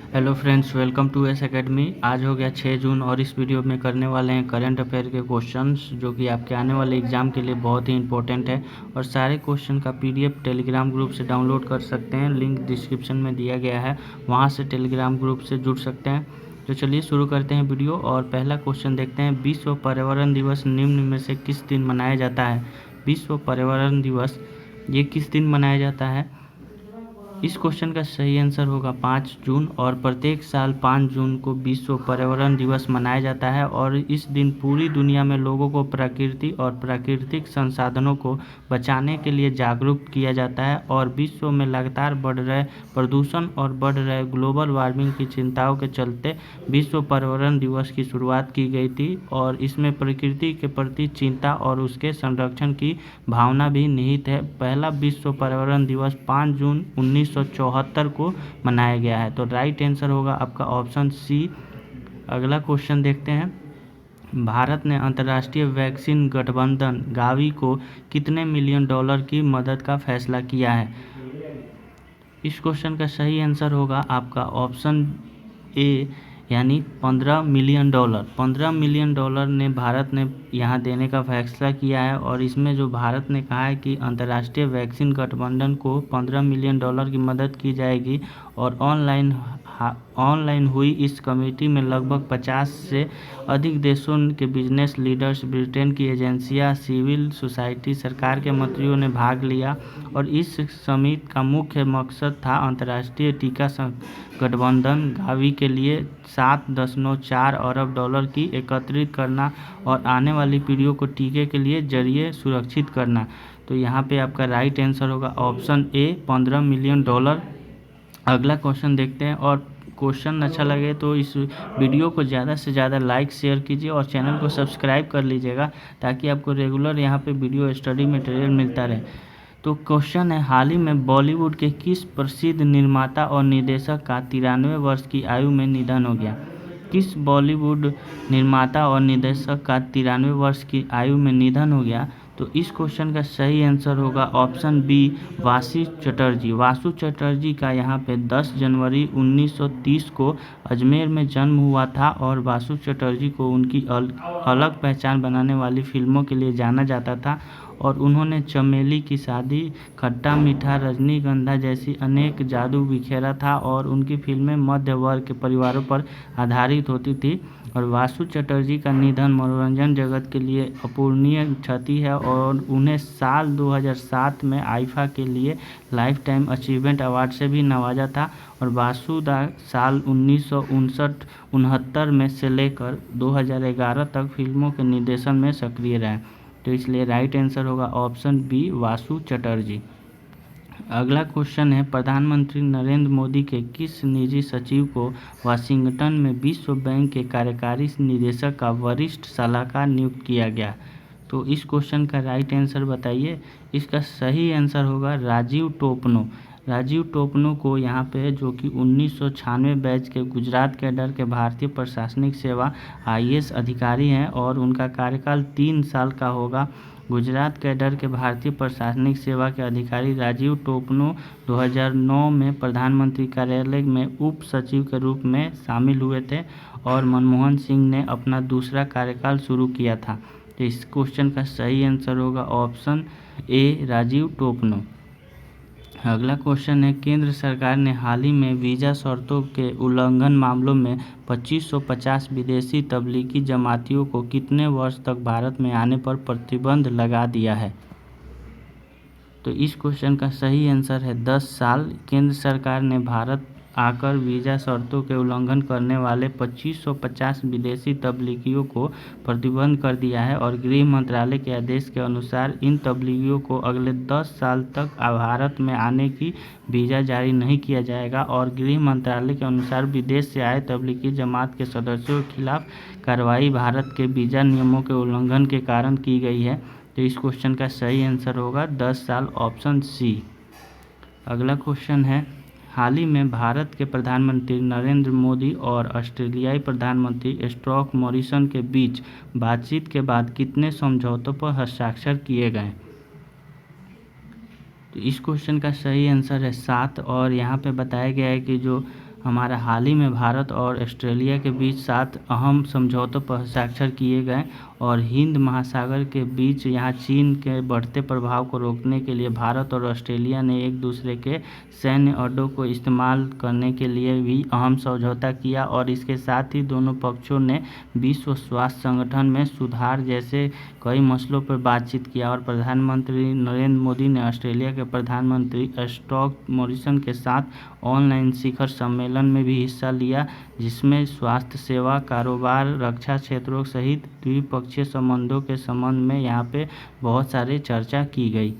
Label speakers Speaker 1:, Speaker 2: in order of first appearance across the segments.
Speaker 1: Hello friends, welcome to S Academy. आज हो गया 6 जून और इस वीडियो में करने वाले हैं करंट अफेयर के क्वेश्चंस जो कि आपके आने वाले एग्ज़ाम के लिए बहुत ही इंपॉर्टेंट है। और सारे क्वेश्चन का पीडीएफ टेलीग्राम ग्रुप से डाउनलोड कर सकते हैं, लिंक डिस्क्रिप्शन में दिया गया है, वहां से टेलीग्राम ग्रुप से जुड़ सकते हैं। तो चलिए शुरू करते हैं वीडियो और पहला क्वेश्चन देखते हैं। विश्व पर्यावरण दिवस निम्न में से किस दिन मनाया जाता है? विश्व पर्यावरण दिवस ये किस दिन मनाया जाता है? इस क्वेश्चन का सही आंसर होगा 5 जून। और प्रत्येक साल 5 जून को विश्व पर्यावरण दिवस मनाया जाता है और इस दिन पूरी दुनिया में लोगों को प्रकृति और प्राकृतिक संसाधनों को बचाने के लिए जागरूक किया जाता है। और विश्व में लगातार बढ़ रहे प्रदूषण और बढ़ रहे ग्लोबल वार्मिंग की चिंताओं के चलते विश्व पर्यावरण दिवस की शुरुआत की गई थी और इसमें प्रकृति के प्रति चिंता और उसके संरक्षण की भावना भी निहित है। पहला विश्व पर्यावरण दिवस 5 जून 1974 को मनाया गया है। तो राइट आंसर होगा आपका ऑप्शन सी। अगला क्वेश्चन देखते हैं। भारत ने अंतर्राष्ट्रीय वैक्सीन गठबंधन गावी को कितने मिलियन डॉलर की मदद का फैसला किया है? इस क्वेश्चन का सही आंसर होगा आपका ऑप्शन ए, यानी 15 मिलियन डॉलर। 15 मिलियन डॉलर ने भारत ने यहाँ देने का फैसला किया है। और इसमें जो भारत ने कहा है कि अंतर्राष्ट्रीय वैक्सीन गठबंधन को 15 मिलियन डॉलर की मदद की जाएगी। और ऑनलाइन हुई इस कमेटी में लगभग 50 से अधिक देशों के बिजनेस लीडर्स, ब्रिटेन की एजेंसियां, सिविल सोसाइटी, सरकार के मंत्रियों ने भाग लिया। और इस समिति का मुख्य मकसद था अंतर्राष्ट्रीय टीका गठबंधन गावी के लिए 7.4 अरब डॉलर की एकत्रित करना और आने वाली पीढ़ियों को टीके के लिए जरिए सुरक्षित करना। तो यहाँ पे आपका राइट आंसर होगा ऑप्शन ए, 15 मिलियन डॉलर। अगला क्वेश्चन देखते हैं। और क्वेश्चन अच्छा लगे तो इस वीडियो को ज़्यादा से ज़्यादा लाइक शेयर कीजिए और चैनल को सब्सक्राइब कर लीजिएगा ताकि आपको रेगुलर यहाँ पे वीडियो स्टडी मटेरियल मिलता रहे। तो क्वेश्चन है, हाल ही में बॉलीवुड के किस प्रसिद्ध निर्माता और निर्देशक का 93 वर्ष की आयु में निधन हो गया? किस बॉलीवुड निर्माता और निर्देशक का 93 वर्ष की आयु में निधन हो गया? तो इस क्वेश्चन का सही आंसर होगा ऑप्शन बी, वासु चटर्जी। वासु चटर्जी का यहाँ पे 10 जनवरी 1930 को अजमेर में जन्म हुआ था। और वासु चटर्जी को उनकी अलग पहचान बनाने वाली फिल्मों के लिए जाना जाता था। और उन्होंने चमेली की शादी, खट्टा मीठा, रजनीगंधा जैसी अनेक जादू बिखेरा था। और उनकी फिल्में मध्य वर्ग के परिवारों पर आधारित होती थी। और वासु चटर्जी का निधन मनोरंजन जगत के लिए अपूरणीय क्षति है। और उन्हें साल 2007 में आईफा के लिए लाइफ टाइम अचीवमेंट अवार्ड से भी नवाजा था। और वासुदा साल 1969 में से लेकर 2011 तक फिल्मों के निर्देशन में सक्रिय रहे। तो इसलिए राइट आंसर होगा ऑप्शन बी, वासु चटर्जी। अगला क्वेश्चन है, प्रधानमंत्री नरेंद्र मोदी के किस निजी सचिव को वाशिंगटन में विश्व बैंक के कार्यकारी निदेशक का वरिष्ठ सलाहकार नियुक्त किया गया? तो इस क्वेश्चन का राइट आंसर बताइए। इसका सही आंसर होगा राजीव टोपनो। राजीव टोपनो को यहाँ पे, जो कि 1996 बैच के गुजरात कैडर के भारतीय प्रशासनिक सेवा आईएएस अधिकारी हैं और उनका कार्यकाल 3 साल का होगा। गुजरात कैडर के भारतीय प्रशासनिक सेवा के अधिकारी राजीव टोपनो 2009 में प्रधानमंत्री कार्यालय में उप सचिव के रूप में शामिल हुए थे और मनमोहन सिंह ने अपना दूसरा कार्यकाल शुरू किया था। तो इस क्वेश्चन का सही आंसर होगा ऑप्शन ए, राजीव टोपनो। अगला क्वेश्चन है, केंद्र सरकार ने हाल ही में वीज़ा शर्तों के उल्लंघन मामलों में 2550 विदेशी तबलीगी जमातियों को कितने वर्ष तक भारत में आने पर प्रतिबंध लगा दिया है? तो इस क्वेश्चन का सही आंसर है 10 साल। केंद्र सरकार ने भारत आकर वीज़ा शर्तों के उल्लंघन करने वाले 2550 विदेशी तबलीगियों को प्रतिबंध कर दिया है। और गृह मंत्रालय के आदेश के अनुसार इन तबलीगियों को अगले 10 साल तक भारत में आने की वीज़ा जारी नहीं किया जाएगा। और गृह मंत्रालय के अनुसार विदेश से आए तबलीगी जमात के सदस्यों के खिलाफ कार्रवाई भारत के वीज़ा नियमों के उल्लंघन के कारण की गई है। तो इस क्वेश्चन का सही आंसर होगा 10 साल, ऑप्शन सी। अगला क्वेश्चन है, हाल ही में भारत के प्रधानमंत्री नरेंद्र मोदी और ऑस्ट्रेलियाई प्रधानमंत्री स्कॉट मॉरिसन के बीच बातचीत के बाद कितने समझौतों पर हस्ताक्षर किए गए? तो इस क्वेश्चन का सही आंसर है 7। और यहाँ पे बताया गया है कि जो हमारा हाल ही में भारत और ऑस्ट्रेलिया के बीच 7 अहम समझौतों पर हस्ताक्षर किए गए और हिंद महासागर के बीच यहाँ चीन के बढ़ते प्रभाव को रोकने के लिए भारत और ऑस्ट्रेलिया ने एक दूसरे के सैन्य अड्डों को इस्तेमाल करने के लिए भी अहम समझौता किया और इसके साथ ही दोनों पक्षों ने विश्व स्वास्थ्य संगठन में सुधार जैसे कई मसलों पर बातचीत किया और प्रधानमंत्री नरेंद्र मोदी ने ऑस्ट्रेलिया के प्रधानमंत्री स्कॉट मॉरिसन के साथ ऑनलाइन शिखर सम्मेलन में भी हिस्सा लिया, जिसमें स्वास्थ्य सेवा, कारोबार, रक्षा क्षेत्रों सहित द्विपक्षीय संबंधों के संबंध में यहाँ पे बहुत सारे चर्चा की गई।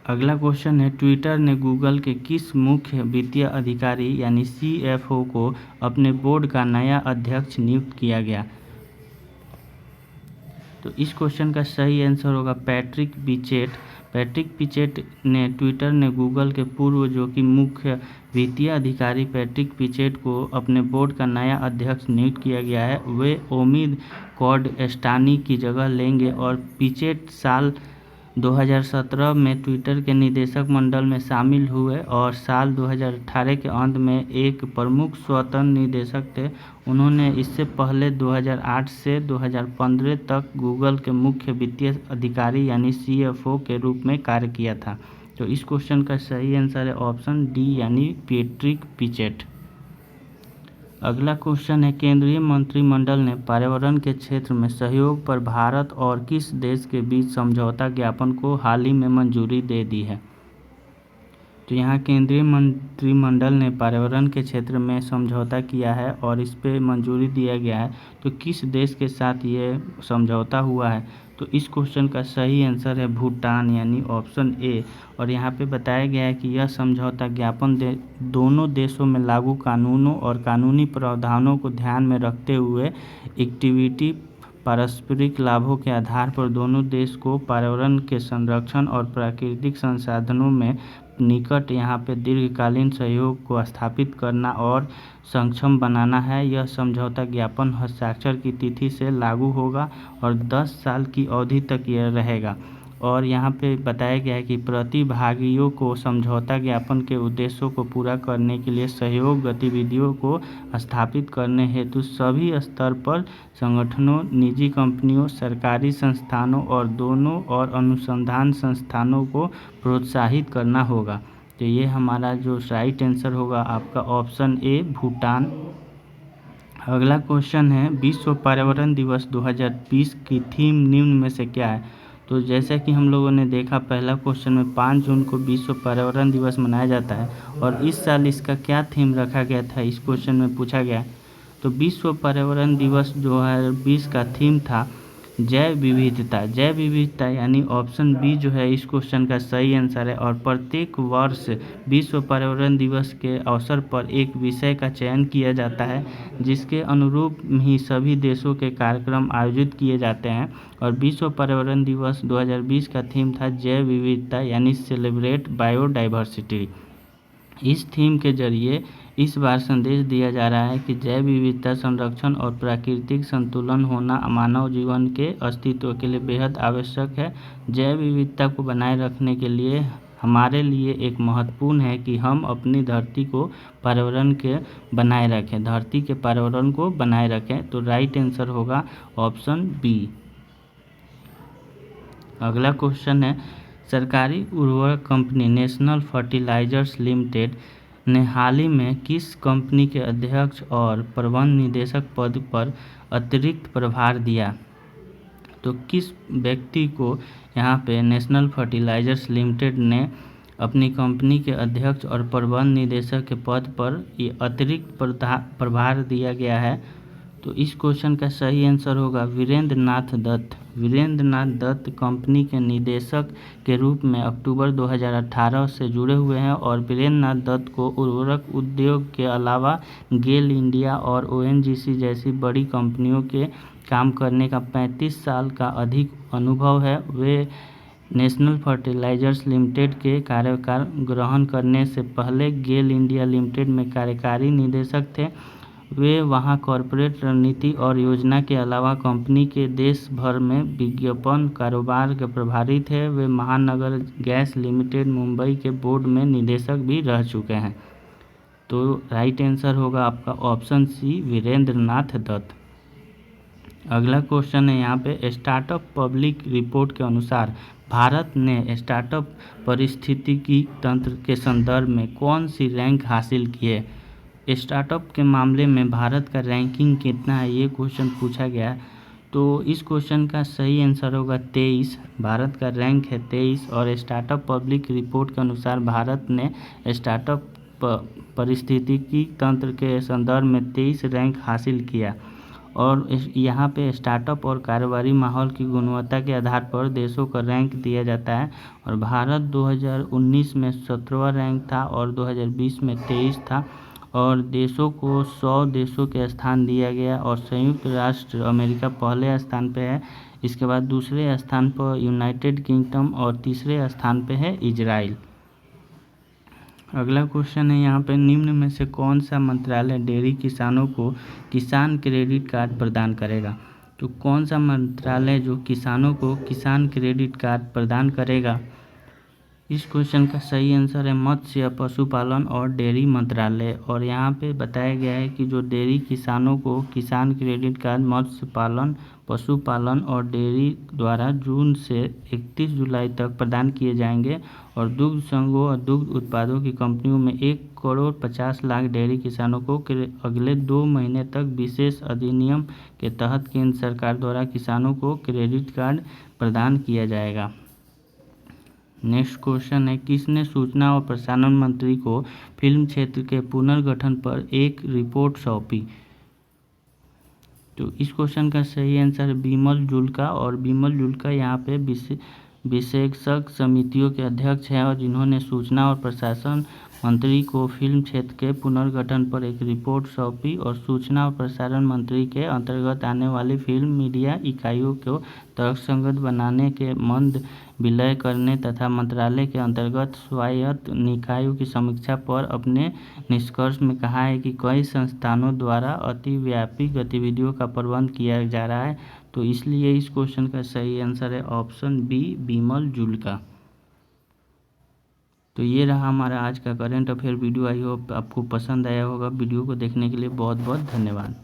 Speaker 1: अगला क्वेश्चन है, ट्विटर ने गूगल के किस मुख्य वित्तीय अधिकारी यानी CFO को अपने बोर्ड का नया अध्यक्ष नियुक्त किया गया? तो इस क्वेश्चन का सही आंसर होगा पैट्रिक पिचेट। पैट्रिक पिचेट ने ट्विटर ने गूगल के पूर्व जो कि मुख्य वित्तीय अधिकारी पैट्रिक पिचेट को अपने बोर्ड का नया अध्यक्ष नियुक्त किया गया है। वे ओमिद कोर्डस्टानी की जगह लेंगे और पिचेट साल 2017 में ट्विटर के निदेशक मंडल में शामिल हुए और साल 2018 के अंत में एक प्रमुख स्वतंत्र निदेशक थे। उन्होंने इससे पहले 2008 से 2015 तक गूगल के मुख्य वित्तीय अधिकारी यानी CFO के रूप में कार्य किया था। तो इस क्वेश्चन का सही आंसर है ऑप्शन डी यानी पैट्रिक पिचेट। अगला क्वेश्चन है, केंद्रीय मंत्रिमंडल ने पर्यावरण के क्षेत्र में सहयोग पर भारत और किस देश के बीच समझौता ज्ञापन को हाल ही में मंजूरी दे दी है? तो यहाँ केंद्रीय मंत्रिमंडल ने पर्यावरण के क्षेत्र में समझौता किया है और इस पे मंजूरी दिया गया है। तो किस देश के साथ ये समझौता हुआ है? तो इस क्वेश्चन का सही आंसर है भूटान यानी ऑप्शन ए। और यहाँ पे बताया गया है कि यह समझौता ज्ञापन दोनों देशों में लागू कानूनों और कानूनी प्रावधानों को ध्यान में रखते हुए एक्टिविटी पारस्परिक लाभों के आधार पर दोनों देश को पर्यावरण के संरक्षण और प्राकृतिक संसाधनों में निकट यहाँ पे दीर्घकालीन सहयोग को स्थापित करना और सक्षम बनाना है। यह समझौता ज्ञापन हस्ताक्षर की तिथि से लागू होगा और 10 साल की अवधि तक यह रहेगा। और यहाँ पे बताया गया है कि प्रतिभागियों को समझौता ज्ञापन के उद्देश्यों को पूरा करने के लिए सहयोग गतिविधियों को स्थापित करने हेतु सभी स्तर पर संगठनों, निजी कंपनियों, सरकारी संस्थानों और दोनों और अनुसंधान संस्थानों को प्रोत्साहित करना होगा। तो ये हमारा जो राइट आंसर होगा आपका ऑप्शन ए भूटान। अगला क्वेश्चन है, विश्व पर्यावरण दिवस 2020 की थीम निम्न में से क्या है? तो जैसा कि हम लोगों ने देखा पहला क्वेश्चन में 5 जून को विश्व पर्यावरण दिवस मनाया जाता है और इस साल इसका क्या थीम रखा गया था, इस क्वेश्चन में पूछा गया। तो विश्व पर्यावरण दिवस 2020 का थीम था जैव विविधता। जैव विविधता यानी ऑप्शन बी जो है इस क्वेश्चन का सही आंसर है। और प्रत्येक वर्ष विश्व पर्यावरण दिवस के अवसर पर एक विषय का चयन किया जाता है, जिसके अनुरूप ही सभी देशों के कार्यक्रम आयोजित किए जाते हैं। और विश्व पर्यावरण दिवस 2020 का थीम था जैव विविधता यानी सेलिब्रेट बायोडाइवर्सिटी। इस थीम के जरिए इस बार संदेश दिया जा रहा है कि जैव विविधता संरक्षण और प्राकृतिक संतुलन होना मानव जीवन के अस्तित्व के लिए बेहद आवश्यक है। जैव विविधता को बनाए रखने के लिए हमारे लिए एक महत्वपूर्ण है कि हम अपनी धरती को पर्यावरण के बनाए रखें, धरती के पर्यावरण को बनाए रखें। तो राइट आंसर होगा ऑप्शन बी। अगला क्वेश्चन है, सरकारी उर्वरक कंपनी नेशनल फर्टिलाइजर्स लिमिटेड ने हाल ही में किस कंपनी के अध्यक्ष और प्रबंध निदेशक पद पर अतिरिक्त प्रभार दिया? तो किस व्यक्ति को यहाँ पे नेशनल फर्टिलाइजर्स लिमिटेड ने अपनी कंपनी के अध्यक्ष और प्रबंध निदेशक के पद पर ये अतिरिक्त प्रभार दिया गया है? तो इस क्वेश्चन का सही आंसर होगा वीरेंद्र नाथ दत्त। वीरेंद्र नाथ दत्त कंपनी के निदेशक के रूप में अक्टूबर 2018 से जुड़े हुए हैं और वीरेंद्र नाथ दत्त को उर्वरक उद्योग के अलावा गेल इंडिया और ONGC जैसी बड़ी कंपनियों के काम करने का 35 साल का अधिक अनुभव है। वे नेशनल फर्टिलाइजर्स लिमिटेड के कार्यकाल ग्रहण करने से पहले गेल इंडिया लिमिटेड में कार्यकारी निदेशक थे। वे वहां कॉरपोरेट रणनीति और योजना के अलावा कंपनी के देश भर में विज्ञापन कारोबार के प्रभारी थे। वे महानगर गैस लिमिटेड मुंबई के बोर्ड में निदेशक भी रह चुके हैं। तो राइट आंसर होगा आपका ऑप्शन सी वीरेंद्र नाथ दत्त। अगला क्वेश्चन है यहाँ पे, स्टार्टअप पब्लिक रिपोर्ट के अनुसार भारत ने स्टार्टअप पारिस्थितिकी तंत्र के संदर्भ में कौन सी रैंक हासिल की है। स्टार्टअप के मामले में भारत का रैंकिंग कितना है, ये क्वेश्चन पूछा गया है। तो इस क्वेश्चन का सही आंसर होगा 23। भारत का रैंक है 23 और स्टार्टअप पब्लिक रिपोर्ट के अनुसार भारत ने स्टार्टअप पारिस्थितिकी तंत्र के संदर्भ में 23 रैंक हासिल किया। और यहाँ पे स्टार्टअप और कारोबारी माहौल की गुणवत्ता के आधार पर देशों का रैंक दिया जाता है और भारत 2019 में 17वां रैंक था और 2020 में 23 था और देशों को 100 देशों के स्थान दिया गया और संयुक्त राष्ट्र अमेरिका पहले स्थान पे है। इसके बाद दूसरे स्थान पर यूनाइटेड किंगडम और तीसरे स्थान पे है इजराइल। अगला क्वेश्चन है यहाँ पे, निम्न में से कौन सा मंत्रालय डेयरी किसानों को किसान क्रेडिट कार्ड प्रदान करेगा। तो कौन सा मंत्रालय जो किसानों को किसान क्रेडिट कार्ड प्रदान करेगा। इस क्वेश्चन का सही आंसर है मत्स्य पशुपालन और डेयरी मंत्रालय। और यहाँ पे बताया गया है कि जो डेयरी किसानों को किसान क्रेडिट कार्ड मत्स्य पालन पशुपालन और डेयरी द्वारा जून से 31 जुलाई तक प्रदान किए जाएंगे और दुग्ध संघों और दुग्ध उत्पादों की कंपनियों में 1,50,00,000 डेयरी किसानों को अगले 2 महीने तक विशेष अधिनियम के तहत केंद्र सरकार द्वारा किसानों को क्रेडिट कार्ड प्रदान किया जाएगा। नेक्स्ट क्वेश्चन है, किसने सूचना और प्रसारण मंत्री को फिल्म क्षेत्र के पुनर्गठन पर एक रिपोर्ट सौंपी। तो इस क्वेश्चन का सही आंसर है बिमल जुल्का। और बिमल जुल्का यहाँ पे विशेषज्ञ समितियों के अध्यक्ष हैं और जिन्होंने सूचना और प्रसारण मंत्री को फिल्म क्षेत्र के पुनर्गठन पर एक रिपोर्ट सौंपी और सूचना और प्रसारण मंत्री के अंतर्गत आने वाली फिल्म मीडिया इकाइयों को तर्कसंगत बनाने के मंद विलय करने तथा मंत्रालय के अंतर्गत स्वायत्त निकायों की समीक्षा पर अपने निष्कर्ष में कहा है कि कई संस्थानों द्वारा अतिव्यापी गतिविधियों का प्रबंध किया जा रहा है। तो इसलिए इस क्वेश्चन का सही आंसर है ऑप्शन बी बिमल जुल्का। तो ये रहा हमारा आज का current affair video. I hope आपको पसंद आया होगा। वीडियो को देखने के लिए बहुत बहुत धन्यवाद।